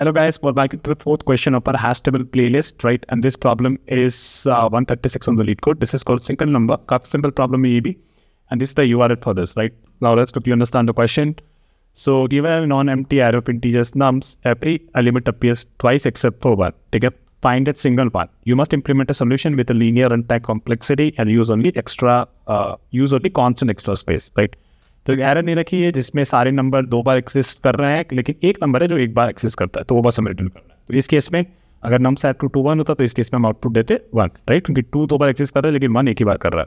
Hello guys, we're back to the fourth question of our hash table playlist, right? And this problem is 136 on the lead code. This is called single number. काफी simple problem है ये भी. And this is the URL for this, right? Now let's quickly understand the question. So given a non-empty array of integers nums, every element appears twice except for one. ठीक है? Find that single one. You must implement a solution with a linear runtime complexity and use only constant extra space, right? तो error नहीं रखी है जिसमें सारे number दो बार exist कर रहे हैं, लेकिन एक नंबर है जो एक बार एक्सिस्ट करता है, तो वो बस हम रिटर्न करना है. तो इस केस में अगर नम सेट टू 1 होता तो इस केस में हम आउटपुट देते 1, राइट? क्योंकि 2 दो बार एक्सिस्ट कर रहा है लेकिन 1 एक ही बार कर रहा है.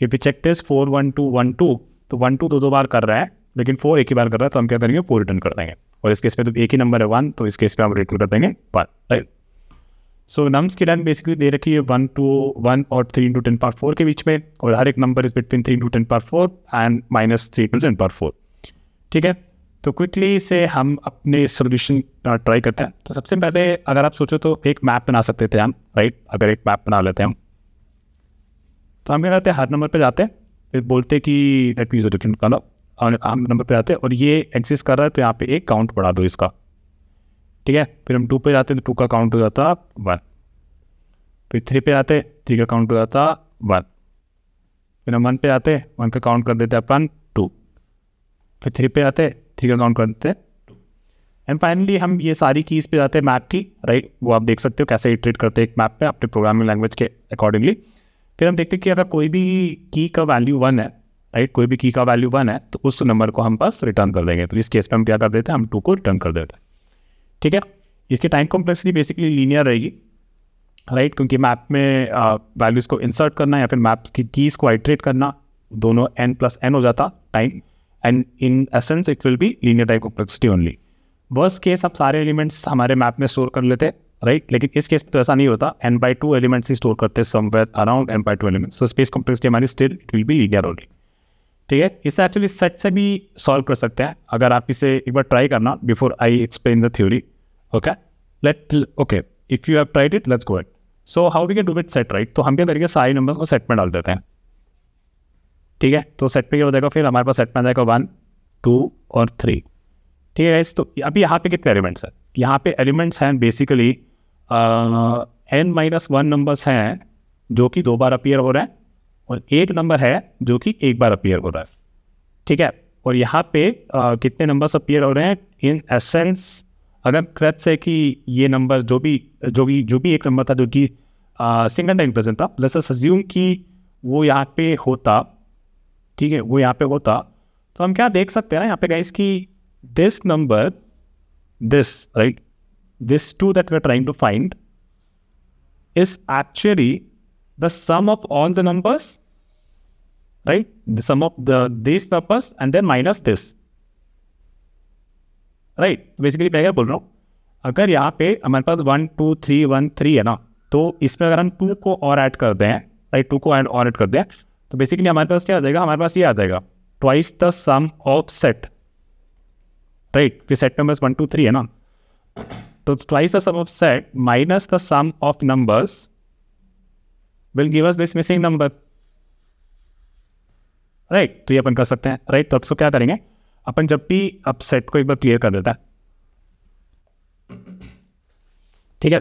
इफ वी चेक दिस 4 1 2 1 2, तो 1 2 दो बार कर रहा है लेकिन 4 एक ही बार कर रहा है, तो हम क्या करेंगे 4 रिटर्न कर देंगे. और इस केस में तो एक ही नंबर है 1, तो इस केस में हम रिटर्न कर देंगे 1, राइट? सो नम्स की रन बेसिकली दे रखी है 1 to 1 और 3 into 10 power 4 के बीच में, और हर एक number is between 3 into 10 power 4 and -3 into 10 power 4. ठीक है, तो क्विकली से हम अपने सोल्यूशन ट्राई करते हैं. तो सबसे पहले अगर आप सोचो तो एक मैप बना सकते थे हम, राइट? अगर एक मैप बना लेते हैं हम, तो हम क्या करते हैं, हर नंबर पे जाते हैं, फिर बोलते कि लेट मी डिफरेंट कलर, और हम नंबर पे जाते हैं और ये एग्जिस्ट कर रहा है तो यहाँ पे एक काउंट बढ़ा दो इसका. ठीक है, फिर हम 2 पे जाते हैं तो 2 का काउंट हो जाता 1, फिर 3 पे जाते 3 का काउंट हो जाता 1, फिर हम 1 पे जाते 1 का काउंट कर देते अपन 2, फिर 3 पे जाते 3 का काउंट कर देते 2, एंड फाइनली हम ये सारी कीज पे जाते हैं मैप की, राइट? वो आप देख सकते हो कैसे इटरेट करते हैं एक मैप पे अपने प्रोग्रामिंग लैंग्वेज के अकॉर्डिंगली. फिर हम देखते हैं कि अगर कोई भी की का वैल्यू 1 है, राइट? कोई भी की का वैल्यू 1 है तो उस नंबर को हम बस रिटर्न कर देंगे. तो इस केस में हम क्या कर देते हैं, हम 2 को रिटर्न कर देते हैं. ठीक है, इसकी टाइम कॉम्प्लेक्सिटी बेसिकली लीनियर रहेगी, राइट? क्योंकि मैप में वैल्यूज को इंसर्ट करना या फिर मैप की कीज को आइट्रेट करना, दोनों n+n हो जाता time, and in essence it will be linear time complexity only. Worst case आप सारे एलिमेंट्स हमारे मैप में स्टोर कर लेते, राइट? लेकिन इस केस में तो ऐसा नहीं होता, n/2 एलिमेंट्स ही स्टोर करते somewhere around n/2 elements. So space complexity हमारी still it will be linear only. ठीक है, इसे एक्चुअली सेट से भी सॉल्व कर सकते हैं अगर आप इसे एक बार ट्राई करना before I explain the theory. Okay, if you have tried it let's go it. So how we can do with set, right? तो हम क्या करेंगे, सारे नंबर को सेट में डाल देते हैं. ठीक है, तो सेट पे क्या हो जाएगा, फिर हमारे पास सेट में आ जाएगा 1 2 और 3. ठीक है, तो अभी यहाँ पे कितने एलिमेंट्स हैं? यहाँ पे एलिमेंट्स हैं बेसिकली n-1 नंबर्स हैं जो कि 2 बार अपीयर हो रहे हैं, और एक नंबर है जो कि एक बार अपीयर हो रहा है. ठीक है, और यहाँ पे कितने नंबर्स अपीयर हो रहे हैं इन एसेंस, अगर करेक्ट है कि ये नंबर जो भी एक नंबर था जो कि सिंगल टाइम प्रेजेंट था, लेट्स अज्यूम कि वो यहाँ पे होता. ठीक है, वो यहाँ पे होता, तो हम क्या देख सकते हैं ना यहाँ पे गाइस कि this number, this, right, this 2 that we are trying to find is actually the sum of all the numbers, right? The sum of these numbers and then minus this, right? Basically मैं क्या बोल रहा हूँ, अगर यहाँ पे हमारे पास 1 2 3 1 3 है ना, तो इसमें अगर हम 2 को और ऐड कर दें, राइट, 2 को और ऐड कर दें, तो बेसिकली हमारे पास क्या आ जाएगा, हमारे पास ये आ जाएगा twice the sum of set, right? फिर सेट नंबर्स 1 2 3 है ना, तो twice the sum of set minus the sum of numbers will give us this missing number, right? तो ये अपन कर सकते हैं, राइट? तो अब इसको क्या करेंगे अपन, जब भी अब सेट को एक बार क्लियर कर देता है. ठीक है,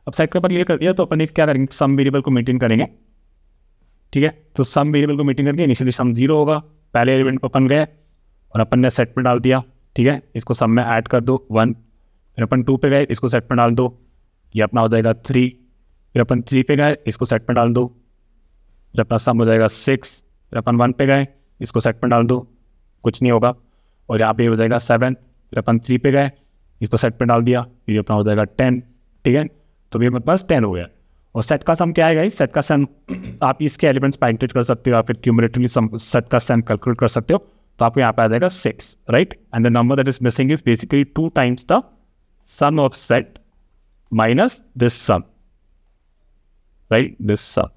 अब सेट को अपन क्लियर कर दिया तो अपन क्या करेंगे, सम वेरिएबल को मेंटेन करेंगे. ठीक है, तो सम वेरिएबल को मेंटेन करके इनिशियली सम 0 होगा, पहले एलिमेंट को अपन गए और अपन ने सेट में डाल दिया. ठीक है, इसको सम में ऐड कर दो 1, फिर अपन 2 पे गए, इसको सेट में डाल दो, ये अपना हो जाएगा 3, फिर अपन 3 पे गए, इसको सेट में डाल दो, फिर अपना सम हो जाएगा 6, फिर अपन 1 पे गए, इसको सेट में डाल दो, कुछ नहीं होगा, और यहाँ पे हो जाएगा 7, फिर अपन 3 पे गए, इसको सेट में डाल दिया, फिर अपना हो जाएगा 10. ठीक है, तो ये मेरे पास 10 हो गया. और सेट का सम क्या आएगा, सेट का सम आप इसके एलिमेंट्स पर इंटीग्रेट कर सकते हो या फिर क्यूमुलेटिवली सेट का सम कैलकुलेट कर सकते हो. तो आपको यहाँ पे आ जाएगा 6, right? And the number that is missing is basically 2 times the sum of set minus this sum, right? This sum.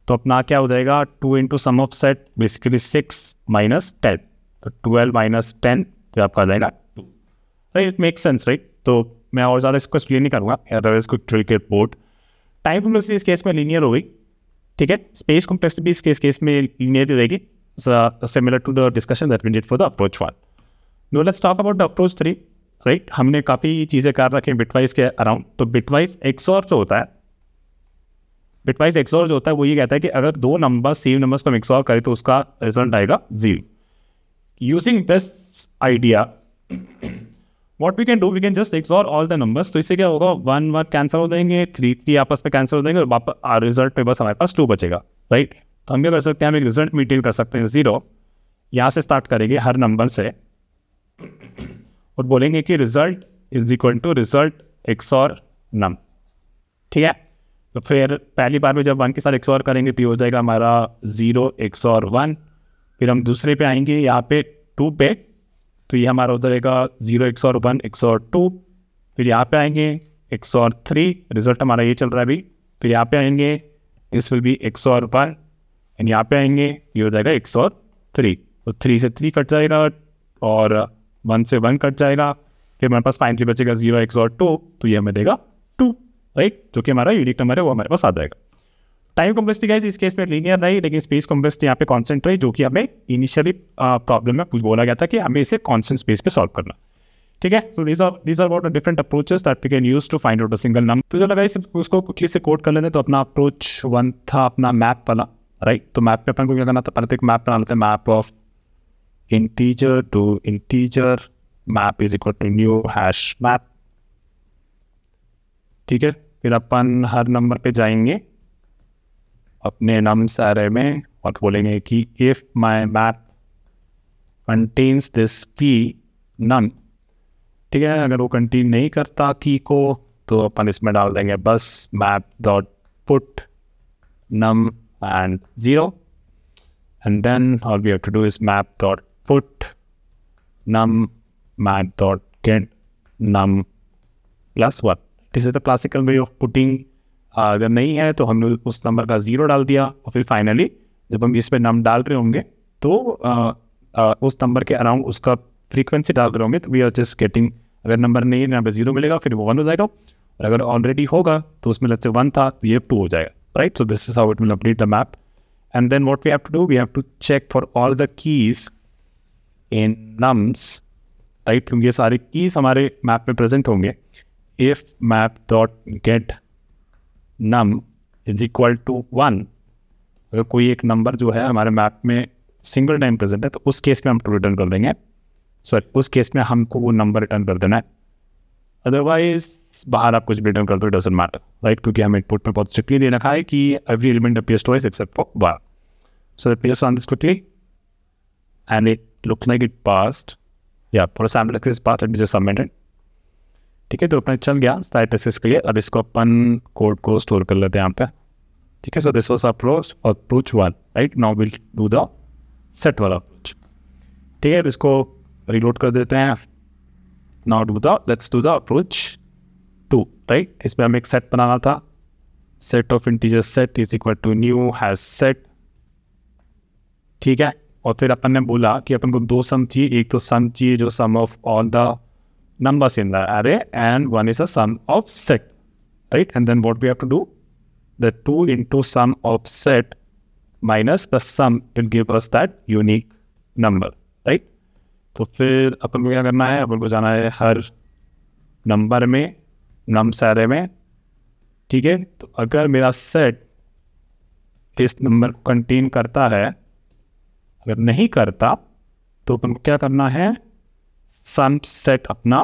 तो अपना क्या हो जाएगा, 2 into sum of set basically 6 minus 10, तो 12 minus 10 तो आपका आ जाएगा 2, right? It make sense, right? तो मैं और ज़्यादा इसको एक्सप्लेन नहीं करूँगा, अदरवाइज कोई ट्रिक बोर्ड. टाइम कॉम्प्लेक्सिटी इस केस में लीनियर हो गई. ठीक है, स्पेस कॉम्प्लेक्सिटी भी इस केस में लीनियर रहेगी, similar to the discussion that we did for the approach 1. No let's talk about the approach 3. Right. हमने काफ़ी चीज़ें कर रखे हैं बिटवाइज के अराउंड। तो बिटवाइज एक्सऑर जो होता है, बिटवाइज एक्सऑर जो होता है वो ये कहता है कि अगर दो नंबर सेम नंबर्स को एक्सऑर करें तो उसका रिजल्ट आएगा 0। Using this idea what we can do, we can just XOR all the numbers. तो इससे क्या होगा, 1 1 कैंसिल हो जाएंगे, 3 3 आपस में कैंसिल हो जाएंगे और वापस रिजल्ट पे बस हमारे पास 2 बचेगा, राइट। तो हम क्या कर सकते हैं, हम एक रिजल्ट मेंटेन कर सकते हैं 0। यहाँ से स्टार्ट करेंगे हर नंबर से और बोलेंगे कि result is equal to result XOR num, ठीक है। तो फिर पहली बार में जब 1 के साथ एक्सऑर करेंगे तो ये हो जाएगा हमारा 0 एक्सऑर 1। फिर हम दूसरे पे आएंगे यहाँ पे 2 पे, तो ये हमारा हो जाएगा 0 एक्सऑर 1 एक्सऑर 2। फिर यहाँ पे आएंगे एक्सऑर 3, रिजल्ट हमारा ये चल रहा है अभी। फिर यहाँ पे आएंगे this will be XOR 1 and यहाँ पे आएंगे ये हो जाएगा एक्सऑर 3। तो 3 से 3 कट जाएगा और 1 से 1 कट जाएगा। फिर हमारे पास फाइनली बचेगा 0 एक्सऑर 2, तो ये हमें देगा 2, राइट, जो कि हमारा यूनिक नंबर है वो हमारे पास आ जाएगा। टाइम कॉम्प्लेक्सिटी गाइस इस केस में लीनियर रही, लेकिन स्पेस कॉम्प्लेक्सिटी यहाँ पे कांस्टेंट रही, जो कि हमें इनिशियली प्रॉब्लम में कुछ बोला गया था कि हमें इसे कांस्टेंट स्पेस पे सॉल्व करना, ठीक है। So these are what are different approaches that we can use to find out a single number. तो चलो गाइस उसको क्विकली से कोड कर लेते। तो अपना अप्रोच 1 था अपना मैप वाला, राइट। तो मैप पे अपन को क्या करना था, पहले एक मैप बना लेते हैं, map of integer to integer, map is equal to new hash map, ठीक है। फिर अपन हर नंबर पे जाएंगे अपने नम्स एरे में और बोलेंगे कि if my map contains this की नम, ठीक है। अगर वो कंटेन नहीं करता की को तो अपन इसमें डाल देंगे बस map dot put num and 0 and then all we have to do is map dot put num map dot get num plus 1। This is the classical way of putting. अगर नहीं है तो हमने उस नंबर का 0 डाल दिया और फिर फाइनली जब हम इसमें नम डाल रहे होंगे तो उस नंबर के अराउंड उसका फ्रीक्वेंसी डाल रहे होंगे, तो वी आर जस्ट गेटिंग, अगर नंबर नहीं है यहाँ पे 0 मिलेगा, फिर वो 1 हो जाएगा, और अगर ऑलरेडी होगा तो उसमें लेट्स से 1 था तो ये 2 हो जाएगा, right. So this is how it will update the map and then what we have to do, we have to check for all the keys in nums, right, क्योंकि ये सारे कीज हमारे map में प्रेजेंट होंगे। If map dot get num is equal to 1, अगर कोई एक number जो है हमारे मैप में सिंगल टाइम प्रेजेंट है तो उस केस में हम ट्रू रिटर्न कर देंगे, सो उस केस में हमको वो नंबर रिटर्न कर देना है। अदरवाइज बाहर आप कुछ भी रिटर्न कर दो, इट डजंट मैटर, राइट, क्योंकि हमें इनपुट में बहुत स्ट्रिक्टली दे रखा है कि every element appears twice except for 1। So it appears on this quickly and it looks like it passed, या for sample this pass it just submitted, ठीक है। तो अपना चल गया स्टैटिस्टिक्स के लिए। अब इसको अपन कोड को स्टोर कर लेते हैं यहाँ पे, ठीक है। So this was approach 1, right. Now will do the set वाला अप्रोच, ठीक है। इसको रिलोड कर देते हैं। Now let's do the approach 2, right. इसमें हमें एक सेट बनाना था, set of integer set is equal to new hash set, ठीक है। और फिर अपन ने बोला कि अपन को 2 सम चाहिए, एक तो सम चाहिए जो sum of all the numbers in the array and one is a sum of set, right. And then what we have to do, the 2 into sum of set minus the sum will give us that unique number, right. तो फिर अपन को क्या करना है, अपन को जाना है हर number में नम्स एरे में, ठीक है। तो अगर मेरा सेट इस नंबर को कंटेन करता है, अगर नहीं करता तो अपन को क्या करना है, सम सेट अपना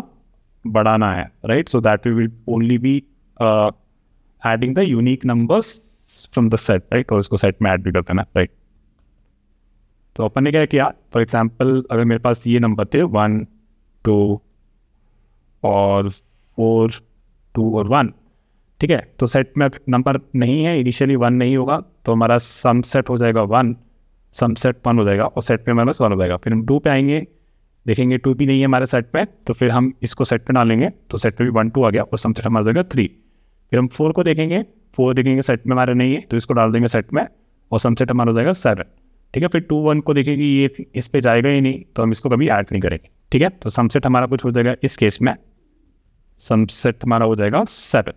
बढ़ाना है, right. So that we will only be adding the unique numbers from the set, right, और इसको सेट में ऐड भी कर देना, राइट। तो अपन ने क्या किया, फॉर एग्जांपल अगर मेरे पास ये नंबर थे 1 2 और 4 2 और 1, ठीक है। तो सेट में नंबर नहीं है, इनिशियली 1 नहीं होगा, तो हमारा सम सेट हो जाएगा 1, सम सेट 1 हो जाएगा और सेट में हमारे पास 1 हो जाएगा। फिर हम 2 पे आएंगे, देखेंगे 2 भी नहीं है हमारे सेट में, तो फिर हम इसको सेट पे डालेंगे, तो सेट में भी 1 2 आ गया और सम सेट हमारा जाएगा 3। फिर हम 4 को देखेंगे, 4 देखेंगे सेट में हमारे नहीं है, तो इसको डाल देंगे सेट में और सम सेट हमारा हो जाएगा 7, ठीक है। फिर 2 1 को देखेंगे, ये इस पे जाएगा ही नहीं, तो हम इसको कभी ऐड नहीं करेंगे, ठीक है। तो सम सेट हमारा कुछ हो जाएगा, इस केस में सम सेट हमारा हो जाएगा 7,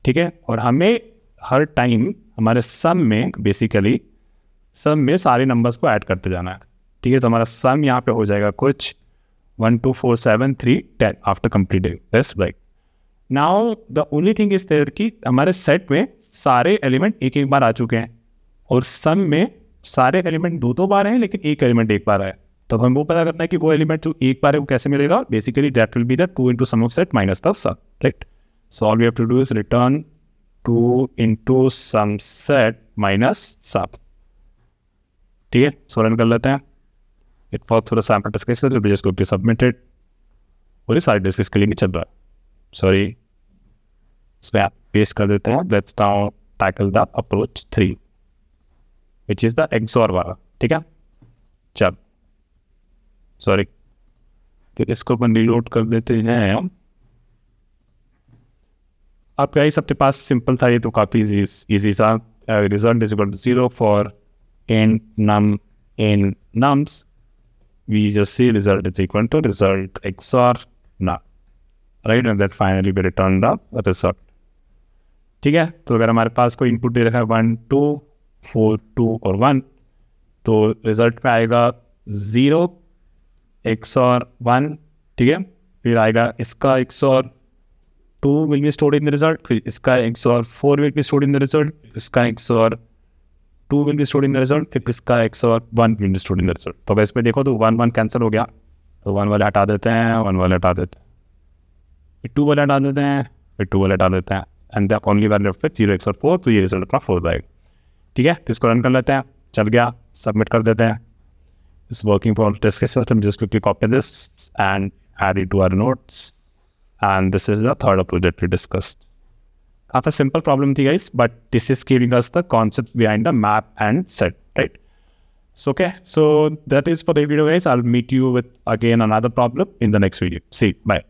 ठीक है। और हमें हर टाइम हमारे सम में बेसिकली सम में सारे नंबर्स को ऐड करते जाना है, ठीक है। तो हमारा सम यहाँ पे हो जाएगा कुछ 1 2 4 7 3 10 after completing this, right? Now the only thing is there कि हमारे सेट में सारे एलिमेंट एक एक बार आ चुके हैं और सम में सारे एलिमेंट दो बार हैं लेकिन एक एलिमेंट एक बार है। तो हम वो पता करना है कि वो एलिमेंट जो एक बार है वो कैसे मिलेगा। Basically that will be the 2 into sum of set minus the sum, right? So all we have to do is return 2 into sum set minus sum। ठीक है, सो रन कर लेते हैं। इट फॉर थोड़ा सैम्पल टेस्ट केस जो just going to submitted और ये सारे टेस्ट के लिए चल रहा है। सॉरी, इसमें पेस्ट कर देते हैं। Let's now tackle the approach 3 which is the XOR वाला। ठीक है, चल सॉरी, तो इसको अपन रीलोड कर देते हैं। अब क्या सबके पास सिंपल था, ये तो काफ़ी इजी था। Result is equal to 0 for in nums we just see result is equal to result XOR num, right? And that finally we return the result। ठीक है, तो अगर हमारे पास कोई इनपुट दे रखा है 1 2 4 2 और 1, तो रिजल्ट में आएगा 0 XOR 1। ठीक है, फिर आएगा इसका XOR 2 will be stored in the result, फिर इसका XOR 4 will be stored in the result, इसका XOR 2 will be stored in the result, फिर इसका XOR 1 will be stored in the result। तो अब इसमें देखो तो 1 1 कैंसिल हो गया, तो 1 वाले हटा देते हैं, 1 वाले हटा देते हैं, फिर 2 वाले हटा देते हैं, फिर 2 वाले हटा देते हैं, and the only value of 0 XOR 4, तो ये रिजल्ट अपना 4 जाएगा। ठीक है, तो इसको रन कर लेते हैं। चल गया, सबमिट कर देते हैं। Is working for test case system, just quickly copy this and add it to our notes, and this is the third approach that we discussed। After simple problem थी guys, but this is giving us the concept behind the map and set, right? So okay, so that is for the video guys. I'll meet you with again another problem in the next video. See, bye.